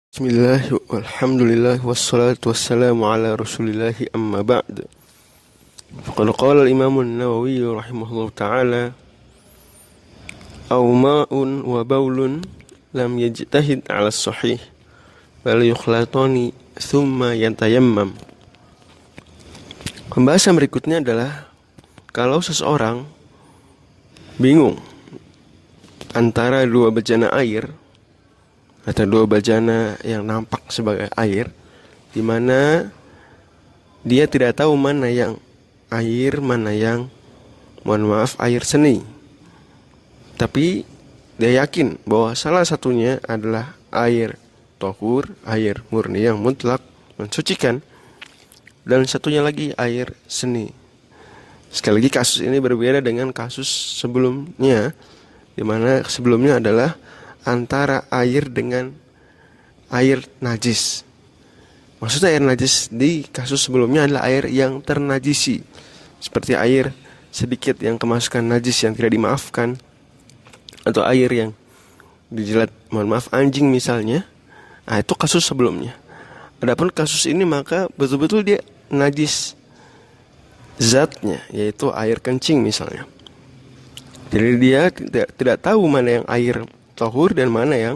Bismillah, walhamdulillah, wassalatu wassalamu ala rasulillahi amma ba'd. Faqad qala al-imam an-Nawawi rahimahullah ta'ala, aw ma'un wa baulun lam yajtahid ala sahih bal yukhlatani thumma yantayammam. Pembahasan berikutnya adalah kalau seseorang bingung antara dua bejana air atau dua bejana yang nampak sebagai air, di mana dia tidak tahu mana yang air, mana yang air seni. Tapi dia yakin bahwa salah satunya adalah air tohur, air murni yang mutlak mensucikan, dan satunya lagi air seni. Sekali lagi kasus ini berbeda dengan kasus sebelumnya, di mana sebelumnya adalah antara air dengan air najis. Maksudnya air najis di kasus sebelumnya adalah air yang ternajisi, seperti air sedikit yang kemasukan najis yang tidak dimaafkan, atau air yang dijilat anjing misalnya. Nah, itu kasus sebelumnya. Adapun kasus ini maka betul-betul dia najis zatnya, yaitu air kencing misalnya. Jadi dia tidak tahu mana yang air tahur dan mana yang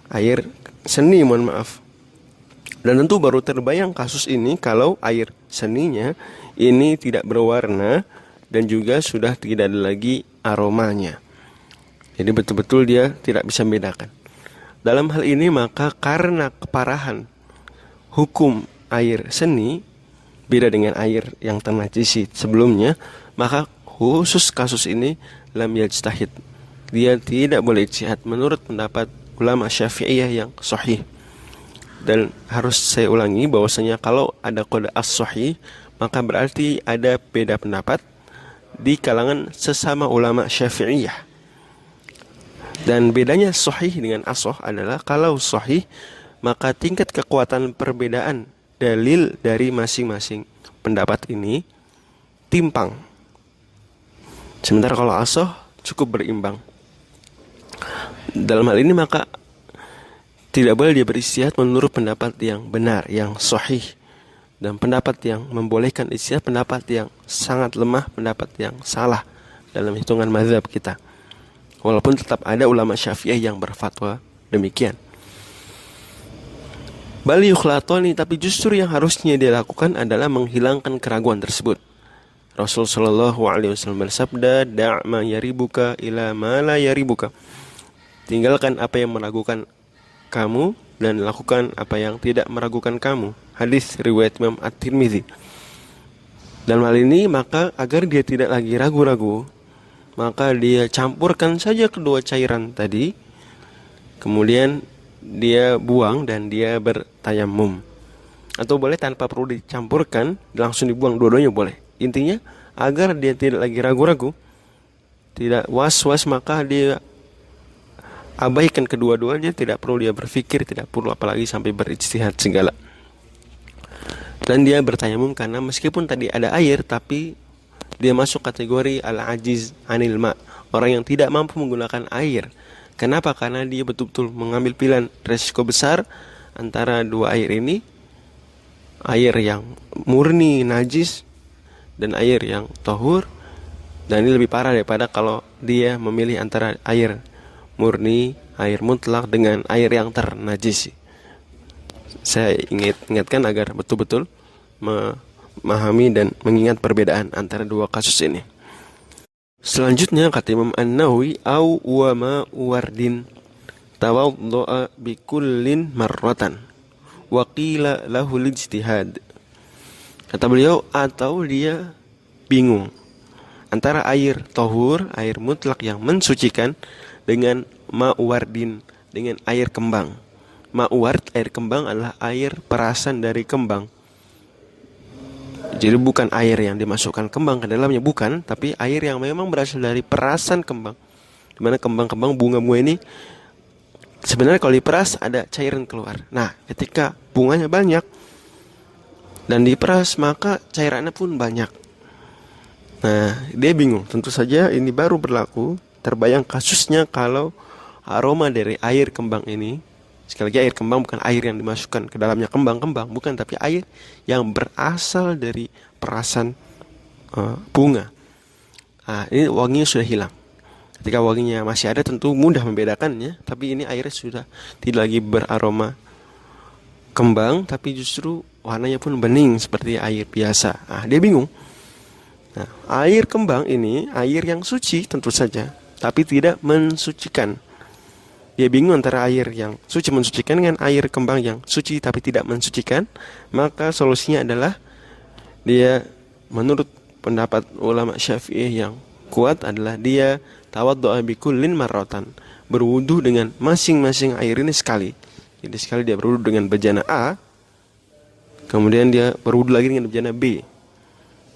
air seni, Dan tentu baru terbayang kasus ini kalau air seninya ini tidak berwarna dan juga sudah tidak ada lagi aromanya. Jadi betul-betul dia tidak bisa membedakan. Dalam hal ini maka karena keparahan hukum air seni beda dengan air yang ternajisi sebelumnya, maka khusus kasus ini lam yajtahid, dia tidak boleh ijtihad menurut pendapat ulama Syafi'iyah yang sahih. Dan harus saya ulangi bahwasanya kalau ada qada as-sahih, maka berarti ada beda pendapat di kalangan sesama ulama Syafi'iyah. Dan bedanya sahih dengan as-sahih adalah kalau sahih maka tingkat kekuatan perbedaan dalil dari masing-masing pendapat ini timpang. Sementara kalau as-sahih cukup berimbang. Dalam hal ini maka tidak boleh dia beristihad menurut pendapat yang benar, yang sahih. Dan pendapat yang membolehkan istihad, pendapat yang sangat lemah, pendapat yang salah dalam hitungan mazhab kita. Walaupun tetap ada ulama Syafi'iyah yang berfatwa demikian. Bal yukhlatani, tapi justru yang harusnya dia lakukan adalah menghilangkan keraguan tersebut. Rasul sallallahu alaihi wasallam bersabda, "Da' ma yaribuka ila ma la yaribuka." Tinggalkan apa yang meragukan kamu dan lakukan apa yang tidak meragukan kamu. Hadis riwayat Imam At-Tirmidzi. Dalam hal ini maka agar dia tidak lagi ragu-ragu, maka dia campurkan saja kedua cairan tadi, kemudian dia buang dan dia bertayamum. Atau boleh tanpa perlu dicampurkan, langsung dibuang, dua-duanya boleh. Intinya agar dia tidak lagi ragu-ragu, tidak was-was, maka dia abaikan kedua-duanya, tidak perlu dia berpikir, tidak perlu apalagi sampai berijtihad segala. Dan dia bertayamum karena meskipun tadi ada air, tapi dia masuk kategori al-ajiz anil ma', orang yang tidak mampu menggunakan air. Kenapa? Karena dia betul-betul mengambil pilihan resiko besar antara dua air ini, air yang murni najis dan air yang tahur. Dan ini lebih parah daripada kalau dia memilih antara air murni, air mutlak dengan air yang ternajisi. Saya ingatkan agar betul-betul memahami dan mengingat perbedaan antara dua kasus ini. Selanjutnya kata Imam An-Nawawi, au wa ma wardin tawaddu'a bi kullin marratan wa qila lahu ijtihad. Kata beliau, atau dia bingung antara air tahur, air mutlak yang mensucikan, dengan ma'wardin, dengan air kembang. Ma'ward, air kembang, adalah air perasan dari kembang. Jadi bukan air yang dimasukkan kembang ke dalamnya, bukan, tapi air yang memang berasal dari perasan kembang. Dimana kembang-kembang bunga-bunga ini sebenarnya kalau diperas ada cairan keluar. Nah, ketika bunganya banyak dan diperas, maka cairannya pun banyak. Nah, dia bingung. Tentu saja ini baru berlaku, terbayang kasusnya kalau aroma dari air kembang ini Sekali lagi, air kembang bukan air yang dimasukkan ke dalamnya kembang-kembang, bukan, tapi air yang berasal dari perasan bunga. Nah, ini wanginya sudah hilang. Ketika wanginya masih ada tentu mudah membedakannya, tapi ini airnya sudah tidak lagi beraroma kembang, tapi justru warnanya pun bening seperti air biasa. Nah, dia bingung. Nah, air kembang ini air yang suci tentu saja, tapi tidak mensucikan. Dia bingung antara air yang suci mensucikan dengan air kembang yang suci tapi tidak mensucikan. Maka solusinya adalah dia, menurut pendapat ulama Syafi'iyah yang kuat, adalah dia tawaddu'a bikullin marratan, berwudu dengan masing-masing air ini sekali. Jadi sekali dia berwudu dengan bejana A, kemudian dia berwudu lagi dengan bejana B,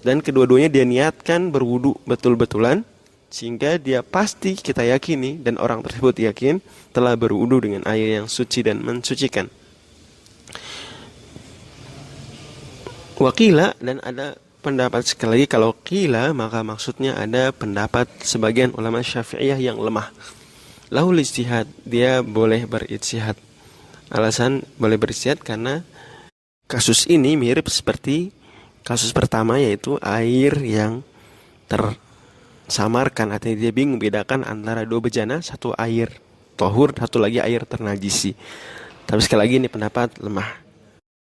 dan kedua-duanya dia niatkan berwudu betul-betulan, sehingga dia pasti, kita yakini, dan orang tersebut yakin telah berwudu dengan air yang suci dan mensucikan. Wakila, dan ada pendapat, sekali lagi, kalau qila maka maksudnya ada pendapat sebagian ulama Syafi'iyah yang lemah. Lahul ijtihad, dia boleh berijtihad. Alasan boleh berijtihad karena kasus ini mirip seperti kasus pertama, yaitu air yang tersamarkan. Artinya dia bingung bedakan antara dua bejana, satu air tohur, satu lagi air ternajisi. Tapi sekali lagi ini pendapat lemah.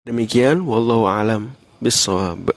Demikian, wallahu alam bissawab.